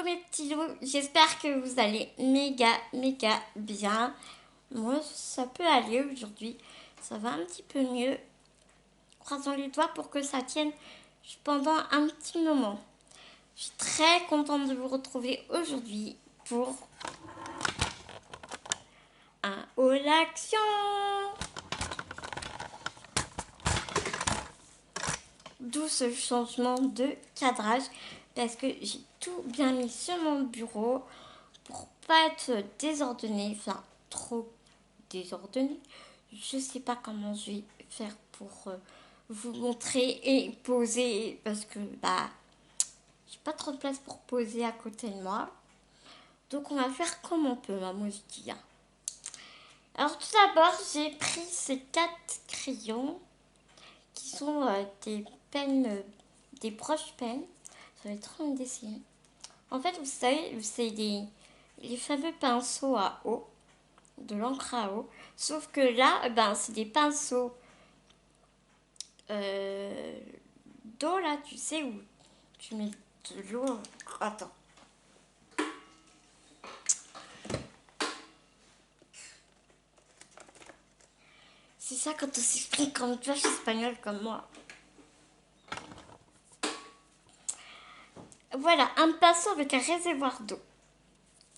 mes petits loups, j'espère que vous allez méga bien. Moi, ça peut aller aujourd'hui. Ça va un petit peu mieux. Croisons les doigts pour que ça tienne pendant un petit moment. Je suis très contente de vous retrouver aujourd'hui pour un haul action. D'où ce changement de cadrage parce que j'ai tout bien mis sur mon bureau pour pas être désordonné, enfin trop désordonné. Je sais pas comment je vais faire pour vous montrer et poser parce que j'ai pas trop de place pour poser à côté de moi. Donc on va faire comme on peut, ma moustique. Alors tout d'abord, j'ai pris ces 4 crayons qui sont des pennes, des broches pennes. Ça va être trop me dessiner. En fait, vous savez, c'est les fameux pinceaux à eau, de l'encre à eau. Sauf que là, c'est des pinceaux euh, d'eau, là, tu sais, où tu mets de l'eau. Attends. C'est ça quand on s'explique comme tu es espagnol comme moi. Voilà, un pinceau avec un réservoir d'eau.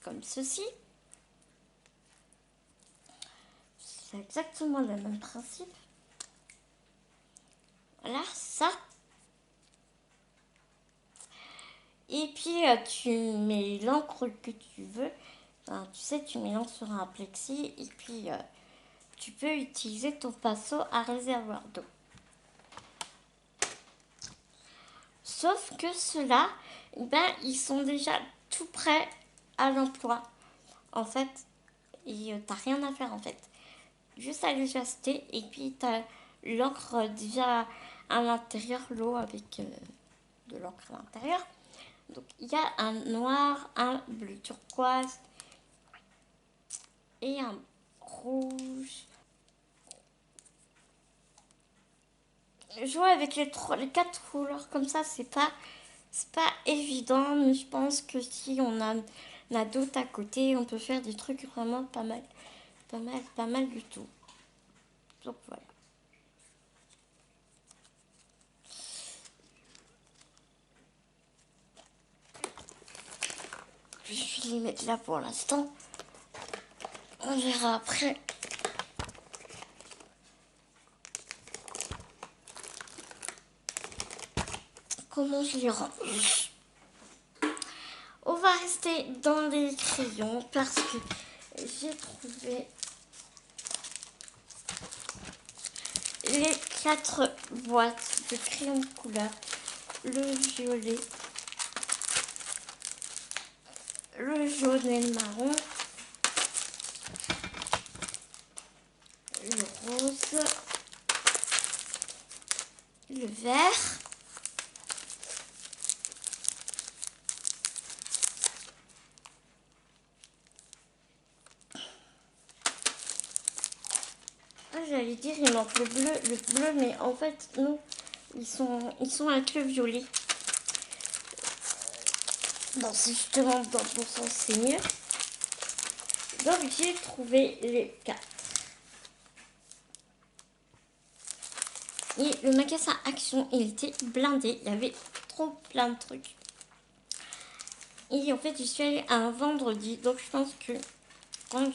Comme ceci. C'est exactement le même principe. Voilà, ça. Et puis, tu mets l'encre que tu veux. Enfin, tu sais, tu mets l'encre sur un plexi. Et puis, tu peux utiliser ton pinceau à réservoir d'eau. Sauf que ceux-là, ils sont déjà tout prêts à l'emploi. En fait, t'as rien à faire en fait. Juste à les acheter et puis t'as l'encre déjà à l'intérieur, l'eau avec de l'encre à l'intérieur. Donc il y a un noir, un bleu turquoise et un rouge. Jouer avec les 4 couleurs comme ça, c'est pas évident, mais je pense que si on a d'autres à côté, on peut faire des trucs vraiment pas mal, pas mal du tout. Donc voilà. Je vais les mettre là pour l'instant. On verra après. Comment je les range. On va rester dans les crayons parce que j'ai trouvé les 4 boîtes de crayons de couleur. Le violet, le jaune et le marron, le rose, le vert, j'allais dire il manque le bleu, mais en fait non, ils sont avec le violet. Bon, si je te montre dans ton sens, c'est mieux. Donc j'ai trouvé les 4. Et le magasin Action, il était blindé. Il y avait trop plein de trucs. Et en fait, je suis allée un vendredi. Donc je pense que quand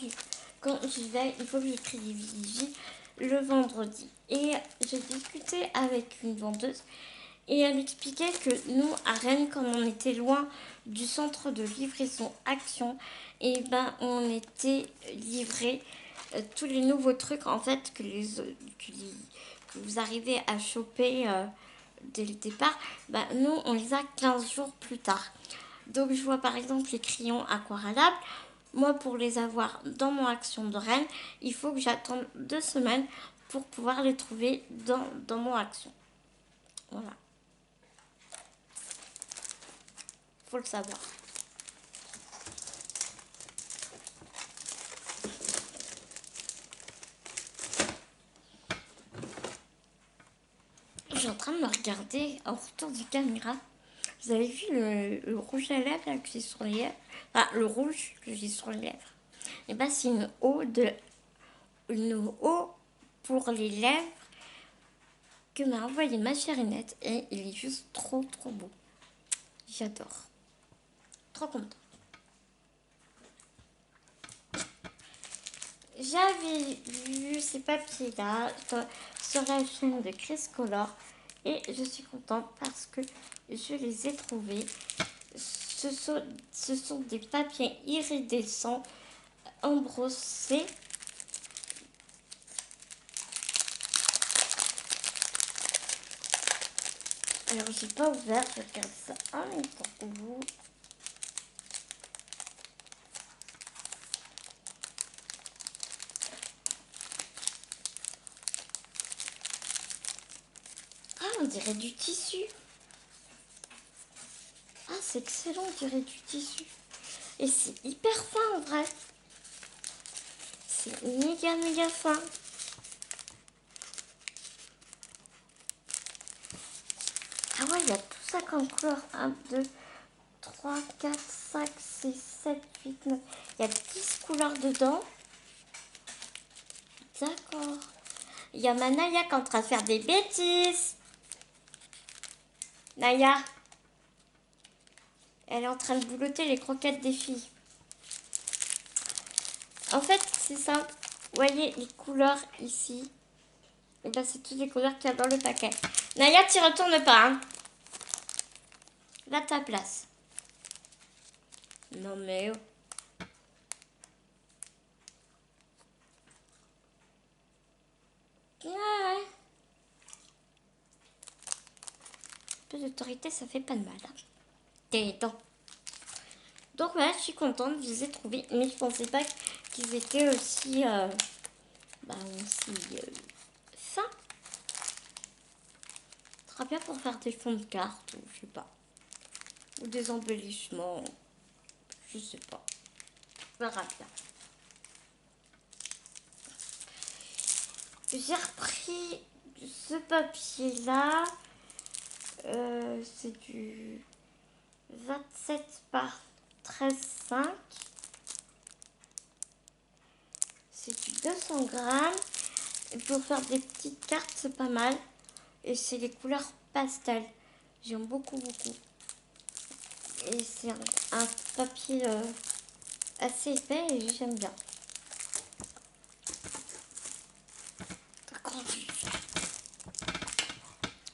j'y vais, il faut que je privilégie le vendredi. Et j'ai discuté avec une vendeuse. Et elle m'expliquait que nous, à Rennes, comme on était loin du centre de livraison Action, et on était livré tous les nouveaux trucs en fait que vous arrivez à choper dès le départ. Nous, on les a 15 jours plus tard. Donc je vois par exemple les crayons aquarellables. Moi, pour les avoir dans mon Action de Rennes, il faut que j'attende 2 semaines pour pouvoir les trouver dans mon Action. Voilà. Faut le savoir. Je suis en train de me regarder en retour de caméra. Vous avez vu le rouge à lèvres là, que j'ai sur les lèvres? Enfin, le rouge que j'ai sur les lèvres. Et bah, c'est une eau pour les lèvres que m'a envoyé ma chérinette. Et il est juste trop beau. J'adore. Trop content. J'avais vu ces papiers-là sur la chaîne de Chris Color et je suis contente parce que je les ai trouvés. Ce sont des papiers iridescents embrossés. Alors j'ai pas ouvert, je regarde ça en même temps que vous. Ah, on dirait du tissu. Ah, c'est excellent, on dirait du tissu. Et c'est hyper fin en vrai. C'est méga fin. Ah ouais, il y a tout ça comme couleur. 1, 2, 3, 4, 5, 6, 7, 8, 9. Il y a 10 couleurs dedans. D'accord. Il y a ma Naya qui est en train de faire des bêtises. Naya. Elle est en train de boulotter les croquettes des filles. En fait, c'est simple. Vous voyez les couleurs ici. Et ben, c'est toutes les couleurs qu'il y a dans le paquet. Naya, tu retournes pas. Hein. Là, ta place. Non mais... Oh. Ouais. Un peu d'autorité, ça fait pas de mal. Hein. T'es dents. Donc voilà, je suis contente, je les ai trouvés. Mais je pensais pas qu'ils étaient aussi... aussi fins. Très bien pour faire des fonds de cartes ou je sais pas. Ou des embellissements. Je sais pas. On verra bien. J'ai repris ce papier-là. C'est du 27 par 13,5. C'est du 200 grammes. Et pour faire des petites cartes, c'est pas mal. Et c'est les couleurs pastel. J'aime beaucoup. Et c'est un papier assez épais et j'aime bien.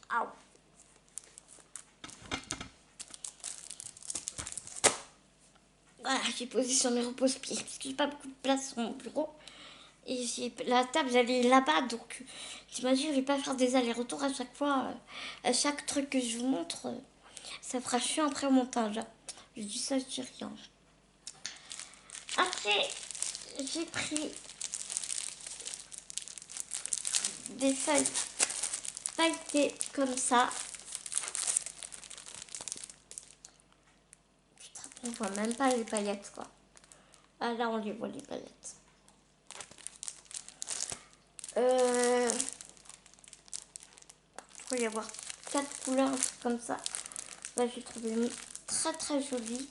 Aouh. Voilà, j'ai posé sur mes repose-pieds parce que j'ai pas beaucoup de place sur mon bureau. Et la table, elle est là-bas, donc t'imagines, je vais pas faire des allers-retours à chaque fois. À chaque truc que je vous montre, ça fera chiant après au montage. Je dis ça, je dis rien. Après, j'ai pris des feuilles pailletées comme ça. Putain, on voit même pas les paillettes, quoi. Ah là, on les voit, les paillettes. Il faut y avoir 4 couleurs, un truc comme ça. Là, j'ai trouvé très joli.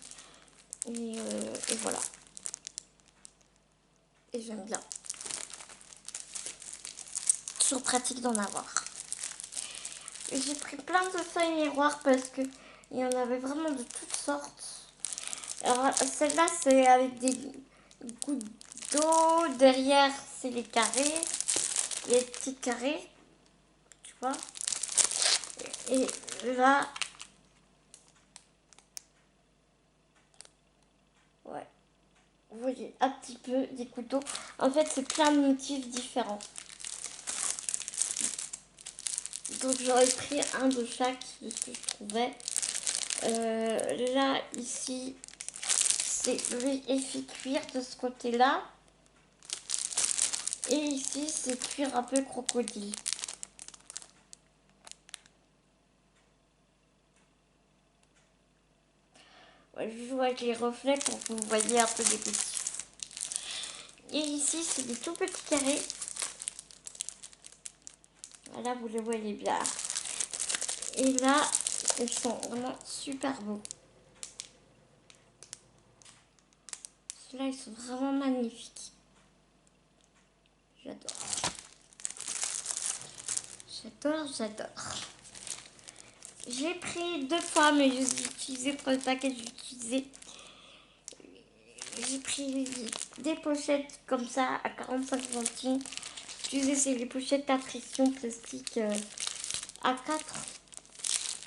Et voilà. Et j'aime bien. Toujours pratique d'en avoir. Et j'ai pris plein de feuilles miroirs parce que il y en avait vraiment de toutes sortes. Alors celle-là, c'est avec des gouttes d'eau. Derrière, c'est les carrés. Les petits carrés. Tu vois. Et là... Ouais. Vous voyez un petit peu des couteaux. En fait, c'est plein de motifs différents. Donc j'aurais pris un de chaque de ce que je trouvais. Là, ici, c'est le effet cuir de ce côté-là. Et ici, c'est cuir un peu crocodile. Ouais, je joue avec les reflets pour que vous voyez un peu les petits. Et ici, c'est des tout petits carrés. Voilà, vous les voyez bien. Et là, Ils sont vraiment super beaux. Ceux-là, ils sont vraiment magnifiques. J'adore. J'adore, j'adore. J'ai pris 2 fois, mais j'ai utilisé pour le paquet, j'ai pris des pochettes comme ça à 45 centimes. C'est les pochettes à pression plastique à 4.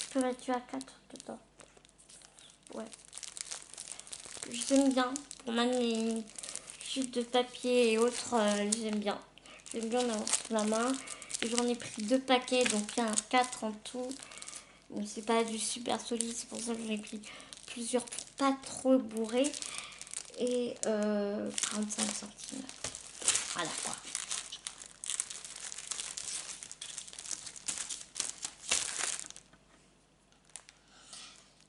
Je peux mettre à 4 dedans. Ouais. J'aime bien. Pour même les chutes de papier et autres, j'aime bien. J'aime bien en avoir sous la main. J'en ai pris 2 paquets, donc il y a 4 en tout. Bon, c'est pas du super solide, c'est pour ça que j'en ai pris plusieurs pour pas trop bourrer. Et 45 centimes. Voilà quoi.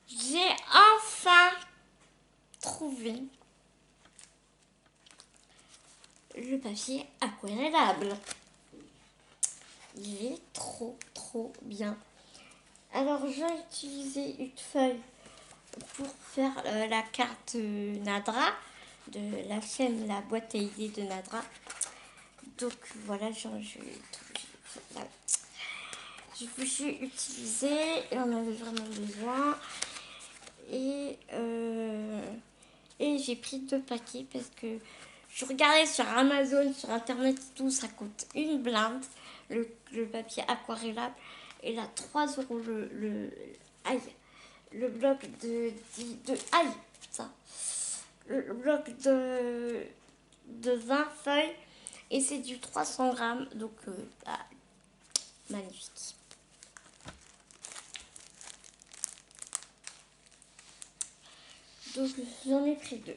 J'ai enfin trouvé le papier aquarellable. Il est trop bien. Alors j'ai utilisé une feuille pour faire la carte Nadra de la chaîne La Boîte à idées de Nadra. Donc voilà, j'ai utilisé et on avait vraiment besoin. Et j'ai pris 2 paquets parce que je regardais sur Amazon, sur Internet et tout, ça coûte une blinde, le papier aquarellable. Et là, 3 euros aïe, le bloc aïe, ça, le bloc de 20 feuilles. Et c'est du 300 grammes, donc bah, magnifique. Donc j'en ai pris 2.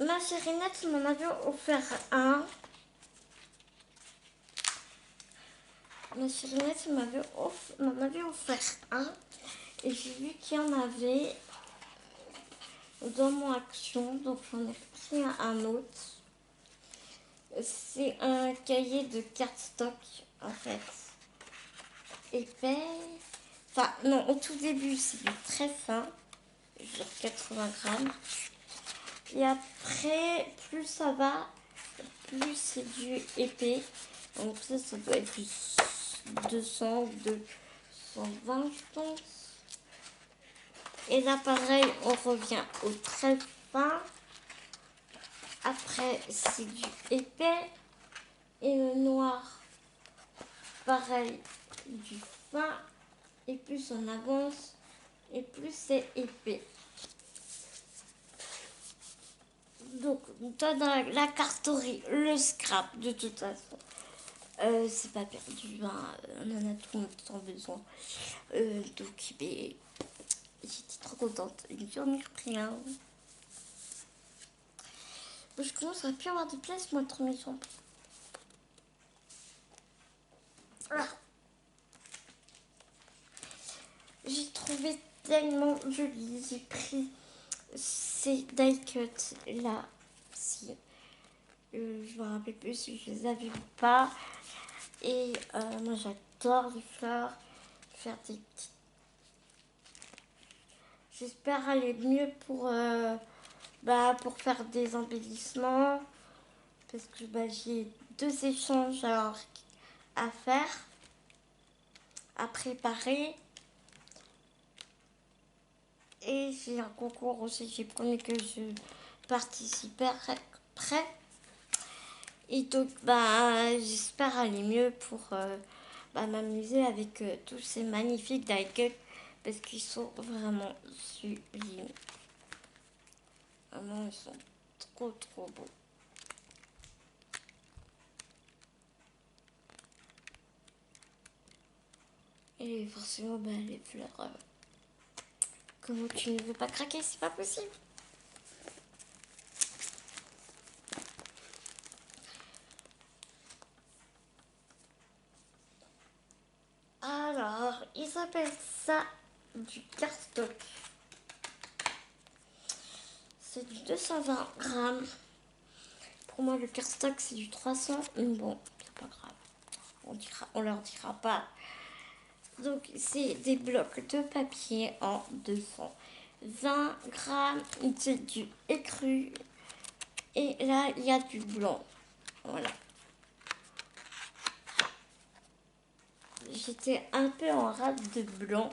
Ma chérinette m'en avait offert un. Ma chérinette m'en avait offert un. Et j'ai vu qu'il y en avait dans mon action. Donc j'en ai pris un autre. C'est un cahier de cardstock en fait. Épais. Enfin non, au tout début c'est du très fin. Genre 80 grammes. Et après, plus ça va, plus c'est du épais. Donc ça doit être du 200 ou 220, je pense. Et là, pareil, on revient au très fin. Après, c'est du épais. Et le noir, pareil, du fin. Et plus on avance, et plus c'est épais. Donc, toi, dans la carterie, le scrap, de toute façon, c'est pas perdu, hein. On en a tout le temps besoin. Donc, ben, j'étais trop contente. J'en ai repris un. Je commence à plus avoir de place, moi, dans mes jambes. Ah. J'ai trouvé tellement joli. J'ai pris ces die cuts là. Si. Je me rappelle plus si je les avais ou pas. Et moi, j'adore les fleurs. Faire des petites. J'espère aller mieux pour faire des embellissements. Parce que j'ai 2 échanges à faire, à préparer. Et j'ai un concours aussi, j'ai promis que je participerai prêt. Et donc, j'espère aller mieux pour m'amuser avec tous ces magnifiques die-cuts parce qu'ils sont vraiment sublimes. Vraiment, ils sont trop beaux. Et forcément, les fleurs, comment tu ne veux pas craquer, c'est pas possible. Alors, ils appellent ça du cardstock. C'est du 220 grammes. pour moi, le cardstock, c'est du 300. Mais bon, c'est pas grave. On leur dira pas. Donc, c'est des blocs de papier en 220 grammes. C'est du écru. Et là, il y a du blanc. Voilà. J'étais un peu en rate de blanc.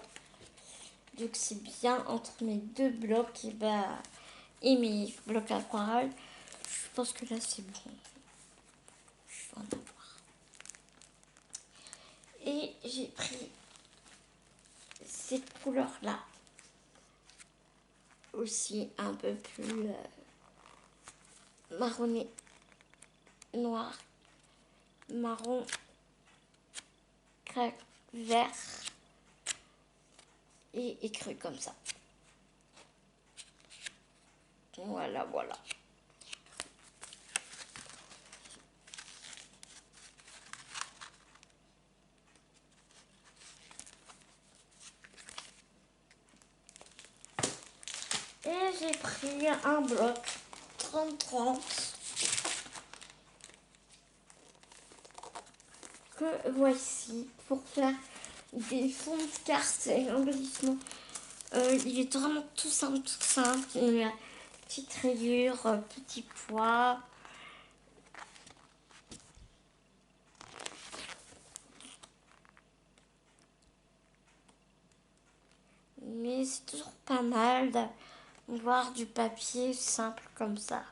Donc, c'est bien entre mes deux blocs et mes blocs aquarelle. Je pense que là, c'est bon. Je vais en avoir. Et j'ai pris cette couleur-là. Aussi un peu plus marronné, noir, marron, craque, vert et écru comme ça. Voilà, voilà. Et j'ai pris un bloc 30-30 que voici pour faire des fonds de cartes et embellissements. Il est vraiment tout simple, tout simple. Il y a petite rayure, petit pois. Mais c'est toujours pas mal d'avoir du papier simple comme ça.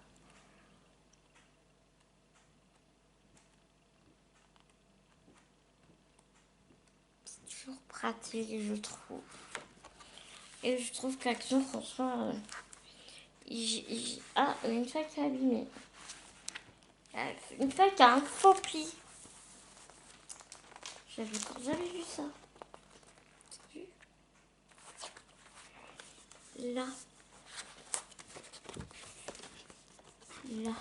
C'est toujours pratique, je trouve. Et je trouve qu'Action, franchement, ah, une feuille qui est abîmée. Une feuille qui a un faux pli. J'avais encore jamais vu ça. Là. Là.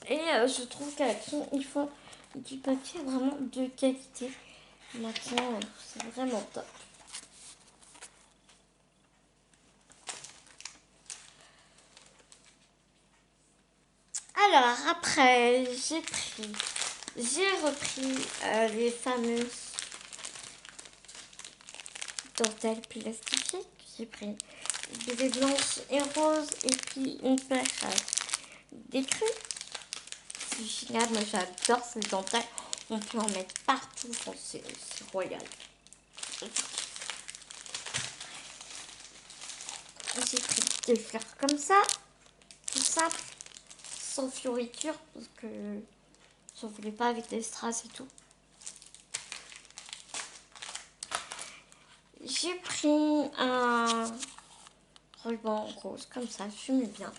Et je trouve qu'Action, ils font du papier vraiment de qualité. Maintenant, c'est vraiment top. Alors, après, j'ai repris les fameuses dentelles plastifiées. J'ai pris des blanches et roses et puis une paire d'écru. C'est génial, moi j'adore ces dentelles. On peut en mettre partout, c'est royal. J'ai pris des fleurs comme ça, tout simple, sans fioriture, parce que j'en voulais pas avec des strass et tout. J'ai pris un ruban rose comme ça, j'aime bien.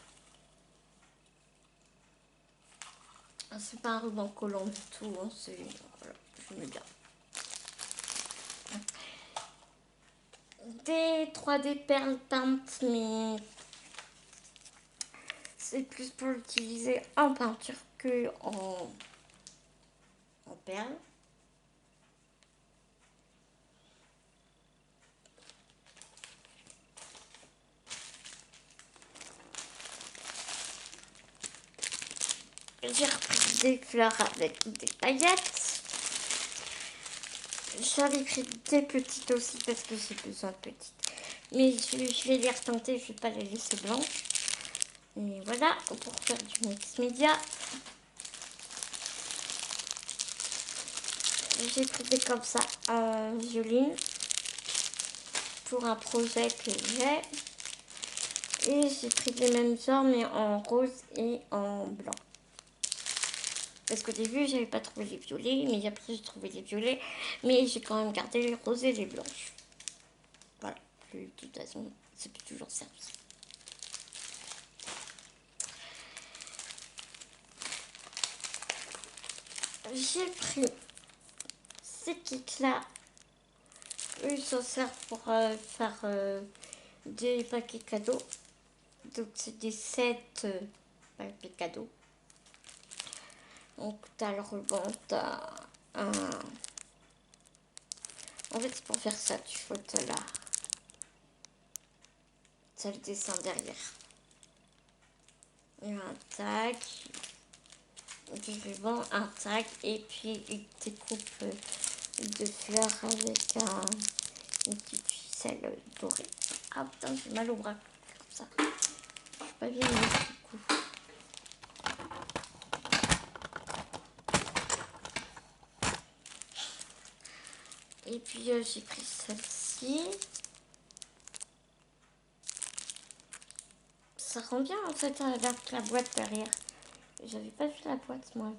C'est pas un ruban collant du tout, hein, c'est voilà, j'aime bien. Des 3D perles peintes, mais c'est plus pour l'utiliser en peinture que en perles. J'ai repris des fleurs avec des paillettes. J'avais pris des petites aussi parce que j'ai besoin de petites. Mais je vais les retenter, je vais pas les laisser blanches. Et voilà, pour faire du mix média. J'ai pris des comme ça en violine pour un projet que j'ai. Et j'ai pris les mêmes genres mais en rose et en blanc. Parce qu'au début, j'avais pas trouvé les violets, mais après j'ai trouvé les violets. Mais j'ai quand même gardé les roses et les blanches. Voilà, de toute façon, ça peut toujours servir. J'ai pris ces kits-là. Eux, ils s'en servent pour faire des paquets cadeaux. Donc, c'est des sets paquets cadeaux. Donc, t'as le ruban, t'as un... En fait, c'est pour faire ça, tu frottes là. t'as le dessin derrière. Il y a un tag, du ruban, un tag et puis une découpe de fleurs avec une petite ficelle dorée. Ah putain, j'ai mal au bras comme ça. Je suis pas bien mise du coup. Et puis j'ai pris celle-ci. Ça rend bien en fait avec la boîte derrière. J'avais pas vu la boîte moi.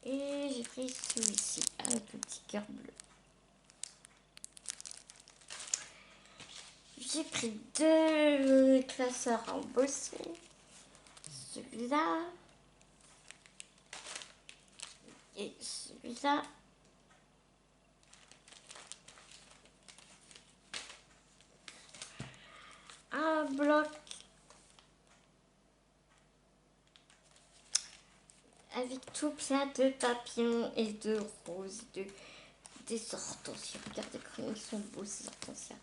Et j'ai pris celui-ci avec le petit cœur bleu. J'ai pris deux classeurs embossés. Celui-là et celui-là. Un bloc avec tout plein de papillons et de roses, des hortensias. Regardez comme ils sont beaux ces hortensias.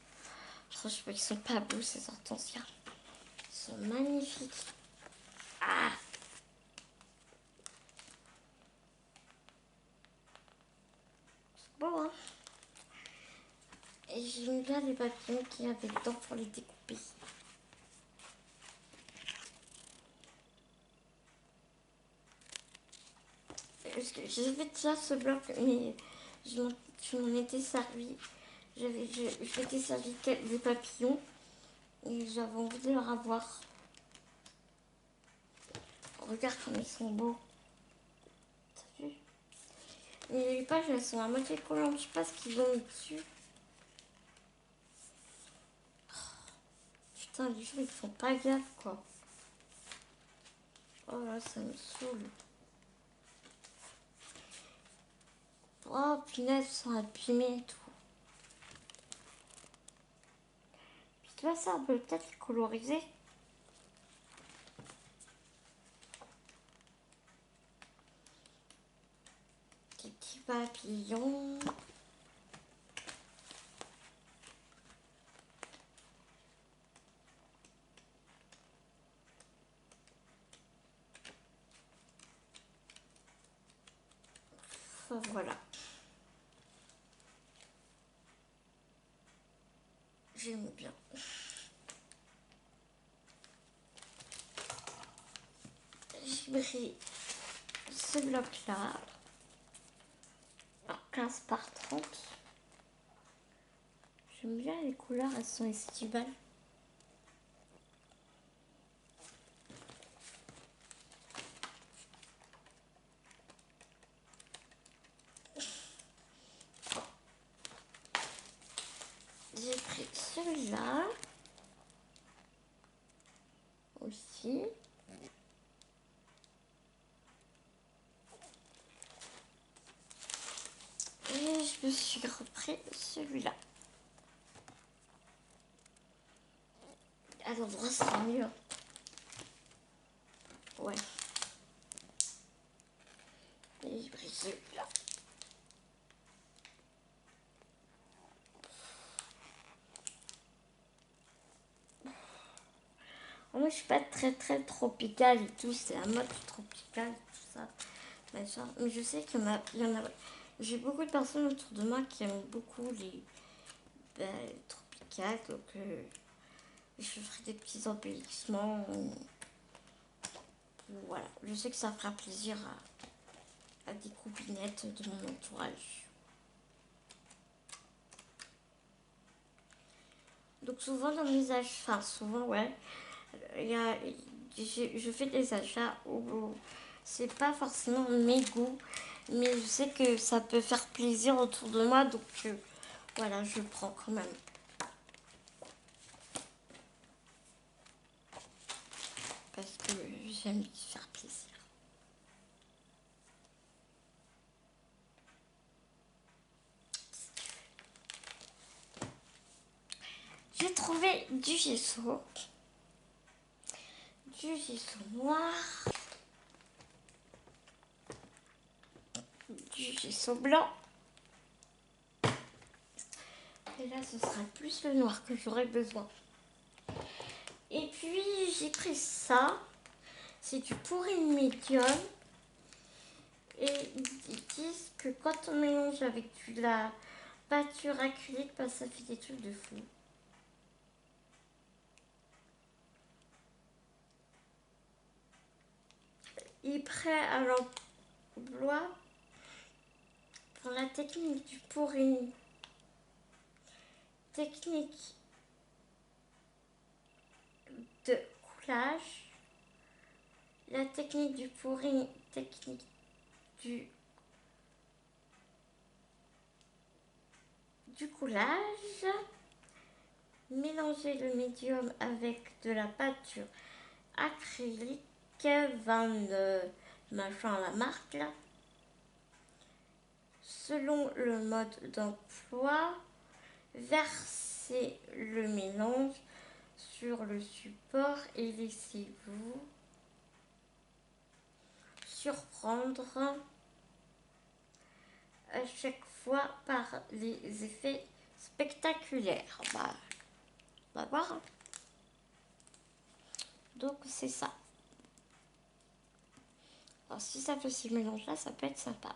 Franchement, ils sont pas beaux ces hortensias. Ils sont magnifiques. Ah! C'est beau, hein? Et j'ai mis là les papillons qu'il y avait dedans pour les découper. Parce que j'avais déjà ce bloc, mais je m'en étais servi. Je m'étais servi des papillons et j'avais envie de leur avoir. Regarde comme ils sont beaux. T'as vu? Mais les pages, elles sont à moitié collantes. Je sais pas ce qu'ils ont mis dessus. Putain, les gens, ils font pas gaffe, quoi. Oh là, ça me saoule. Oh, punaise, ils sont abîmés et tout. Puis tu vois, ça, on peut peut-être les coloriser. Des petits papillons. Enfin, voilà. J'aime bien. J'ai pris ce bloc-là. 15 par 30. J'aime bien les couleurs, elles sont estivales. J'ai pris celui-là aussi. Et je me suis repris celui-là. À l'endroit, c'est mieux. Ouais. Et j'ai pris celui-là. Moi, je suis pas très tropicale et tout. C'est la mode tropicale, tout ça. Machin. Mais je sais qu'il y en a. J'ai beaucoup de personnes autour de moi qui aiment beaucoup les tropicales. Donc, je ferai des petits embellissements. Voilà. Je sais que ça fera plaisir à des copinettes de mon entourage. Donc souvent dans mes achats, enfin souvent ouais, je fais des achats où c'est pas forcément mes goûts, mais je sais que ça peut faire plaisir autour de moi, donc voilà, je prends quand même. Parce que j'aime faire plaisir. J'ai trouvé du gesso noir, du gesso blanc, Et là, ce sera plus le noir que j'aurai besoin. Et puis, j'ai pris ça. C'est du pourri médium. Et ils disent que quand on mélange avec de la peinture acrylique, bah, ça fait des trucs de fou. Il est prêt à l'emploi pour la technique du pourri. Technique de coulage. La technique du pourri, technique du coulage. Mélanger le médium avec de la peinture acrylique, 20 machin la marque là. Selon le mode d'emploi, versez le mélange sur le support et laissez-vous surprendre à chaque fois par les effets spectaculaires. Bah, on va voir. Donc c'est ça. Alors si ça fait ce mélange là, ça peut être sympa.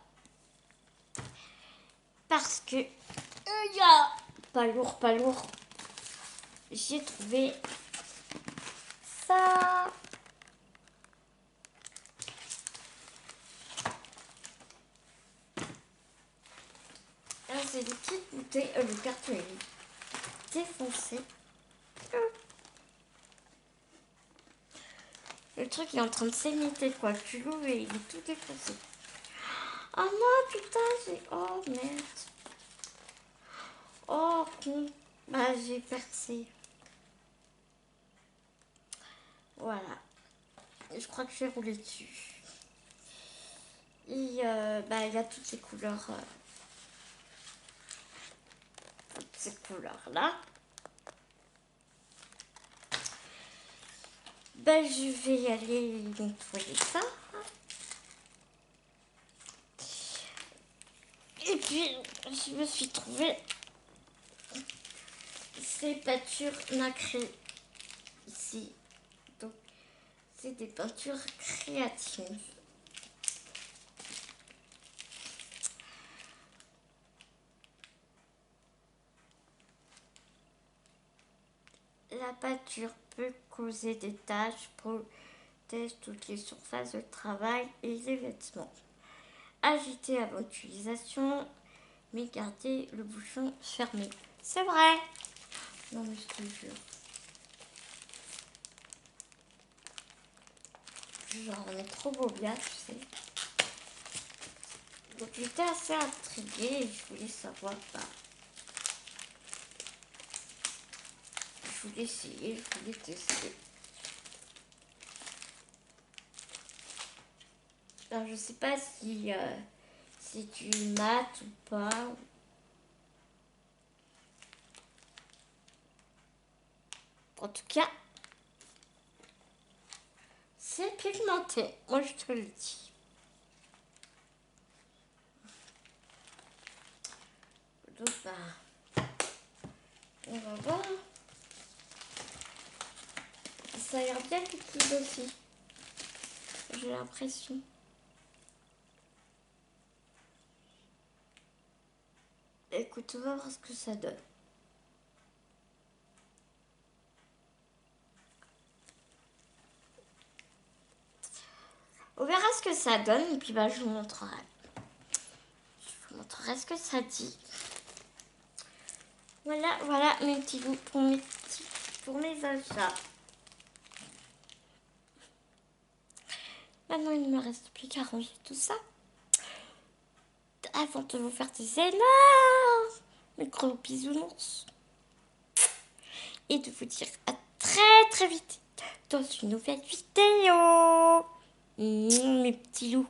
Parce que y a pas lourd. J'ai trouvé ça. C'est des petites bouteilles. Le carton est défoncé. Le truc il est en train de s'émiter quoi. Tu l'ouvres et il est tout défoncé. Oh non putain, oh merde. Oh con. Bah j'ai percé. Voilà. Je crois que je vais rouler dessus. Et bah il y a toutes ces couleurs. Toutes ces couleurs là. Ben, je vais aller nettoyer ça. Et puis, je me suis trouvé ces peintures nacrées ici. Donc, c'est des peintures créatives. La peinture peut causer des taches, protège toutes les surfaces de travail et les vêtements. Agitez avant l'utilisation, mais gardez le bouchon fermé. C'est vrai. Non mais je te jure. Genre on est trop beau bien, tu sais. Donc j'étais assez intriguée et je voulais savoir. Bah, je voulais essayer, je voulais tester. Alors je sais pas si c'est du mat ou pas. En tout cas, c'est pigmenté. Moi je te le dis. Donc bah, on va voir. Ça a l'air bien liquide aussi. J'ai l'impression. Écoute, on va voir ce que ça donne. On verra ce que ça donne et puis bah je vous montrerai. Je vous montrerai ce que ça dit. Voilà mes petits loups pour mes achats. Maintenant, il ne me reste plus qu'à ranger tout ça. Avant de vous faire des énormes gros bisounours. Et de vous dire à très vite dans une nouvelle vidéo. Mes petits loups.